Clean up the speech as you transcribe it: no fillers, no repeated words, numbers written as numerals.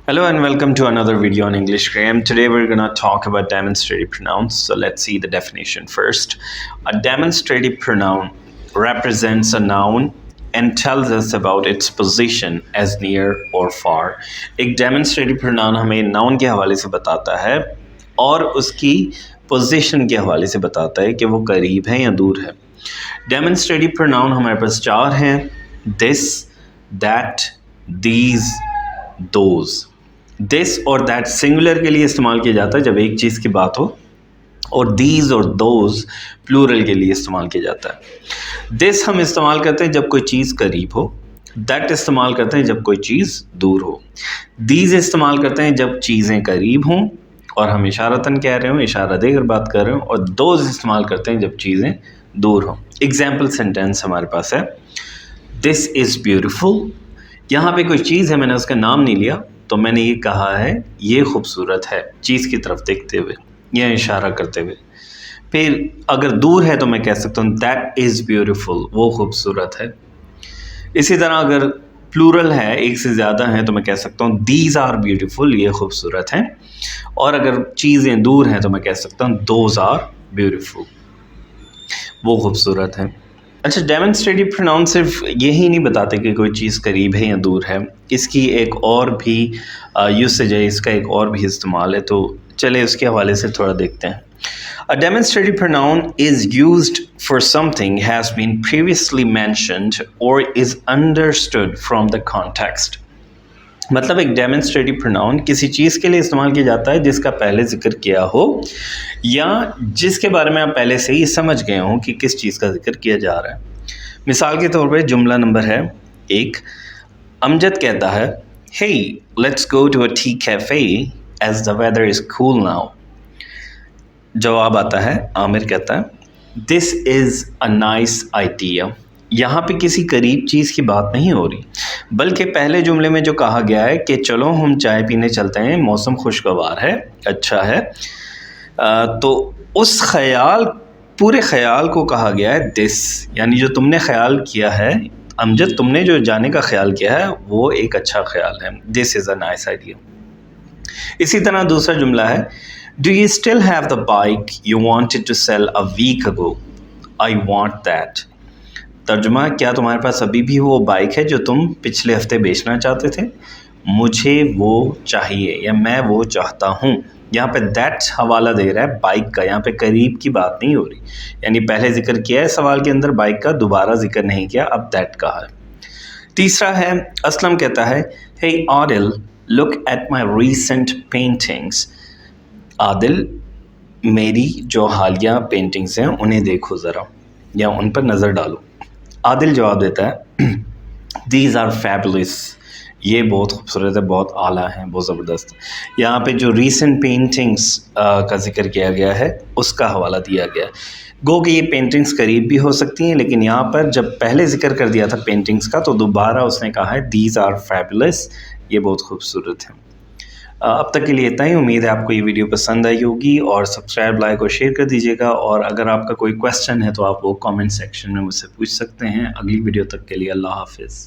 Hello and welcome to another video on English Gram. Today we're going to talk about demonstrative pronouns. So let's see the definition first. A demonstrative pronoun represents a noun and tells us about its position as near or far. एक demonstrative pronoun हमें noun के हवाले से बताता है और उसकी position के हवाले से बताता है कि वो करीब है या दूर है. Demonstrative pronoun हमारे पास चार हैं. This, that, these, those. This और दैट सिंगुलर के लिए इस्तेमाल किया जाता है जब एक चीज़ की बात हो, और दीज और दोज प्लूरल के लिए इस्तेमाल किया जाता है. दिस हम इस्तेमाल करते हैं जब कोई चीज़ करीब हो. दैट इस्तेमाल करते हैं जब कोई चीज़ दूर हो. दीज इस्तेमाल करते हैं जब चीज़ें करीब हों और हम इशारतन कह रहे हों, इशारा देकर बात कर रहे हों. और दोज इस्तेमाल करते हैं जब चीज़ें दूर हों. एग्जाम्पल सेंटेंस हमारे पास है, दिस इज़ ब्यूटिफुल. यहाँ पे कोई चीज़ है, मैंने उसका नाम नहीं लिया, तो मैंने ये कहा है ये खूबसूरत है, चीज़ की तरफ देखते हुए या इशारा करते हुए. फिर अगर दूर है तो मैं कह सकता हूँ दैट इज़ ब्यूटीफुल, वो खूबसूरत है. इसी तरह अगर प्लूरल है, एक से ज़्यादा हैं, तो मैं कह सकता हूँ दीज आर ब्यूटीफुल, ये खूबसूरत हैं. और अगर चीज़ें दूर हैं तो मैं कह सकता हूँ दोज आर ब्यूटीफुल, वो खूबसूरत हैं. अच्छा, डेमोन्स्ट्रेटिव प्रोनाउन सिर्फ यही नहीं बताते कि कोई चीज़ करीब है या दूर है, इसकी एक और भी यूसेज है, इसका एक और भी इस्तेमाल है. तो चले उसके हवाले से थोड़ा देखते हैं. A demonstrative pronoun is used for something has been previously mentioned or is understood from the context. मतलब एक डेमोन्स्ट्रेटिव प्रोनाउन किसी चीज़ के लिए इस्तेमाल किया जाता है जिसका पहले जिक्र किया हो या जिसके बारे में आप पहले से ही समझ गए हों कि किस चीज़ का जिक्र किया जा रहा है. मिसाल के तौर पे जुमला नंबर है एक, अमजद कहता है hey let's go to a tea cafe as the weather is cool now. जवाब आता है, आमिर कहता है this is a nice idea. यहाँ पे किसी करीब चीज़ की बात नहीं हो रही, बल्कि पहले जुमले में जो कहा गया है कि चलो हम चाय पीने चलते हैं, मौसम खुशगवार है, अच्छा है, तो उस पूरे ख्याल को कहा गया है दिस. यानी जो तुमने ख्याल किया है अमजद, तुमने जो जाने का ख्याल किया है वो एक अच्छा ख्याल है. This is a nice idea. इसी तरह दूसरा जुमला है, do you still have the bike you wanted to sell a week ago, I want that. तर्जुमा, क्या तुम्हारे पास अभी भी वो बाइक है जो तुम पिछले हफ्ते बेचना चाहते थे? मुझे वो चाहिए या मैं वो चाहता हूँ. यहाँ पे दैट हवाला दे रहा है बाइक का, यहाँ पे करीब की बात नहीं हो रही. यानी पहले जिक्र किया है सवाल के अंदर बाइक का, दोबारा जिक्र नहीं किया, अब दैट कहा है. तीसरा है, असलम कहता है hey Adil look at my recent paintings. Adil, मेरी जो हालिया पेंटिंग्स हैं उन्हें देखो ज़रा या उन पर नज़र डालो. आदिल जवाब देता है दीज आर फैबुलस, ये बहुत खूबसूरत है, बहुत आला हैं, बहुत ज़बरदस्त. यहाँ पे जो रीसेंट पेंटिंग्स का जिक्र किया गया है उसका हवाला दिया गया है. गो कि ये पेंटिंग्स करीब भी हो सकती हैं, लेकिन यहाँ पर जब पहले जिक्र कर दिया था पेंटिंग्स का तो दोबारा उसने कहा है दीज आर फैबुलस, ये बहुत खूबसूरत हैं. अब तक के लिए इतना ही. उम्मीद है आपको ये वीडियो पसंद आई होगी और सब्सक्राइब, लाइक और शेयर कर दीजिएगा. और अगर आपका कोई क्वेश्चन है तो आप वो कमेंट सेक्शन में मुझसे पूछ सकते हैं. अगली वीडियो तक के लिए अल्लाह हाफिज़.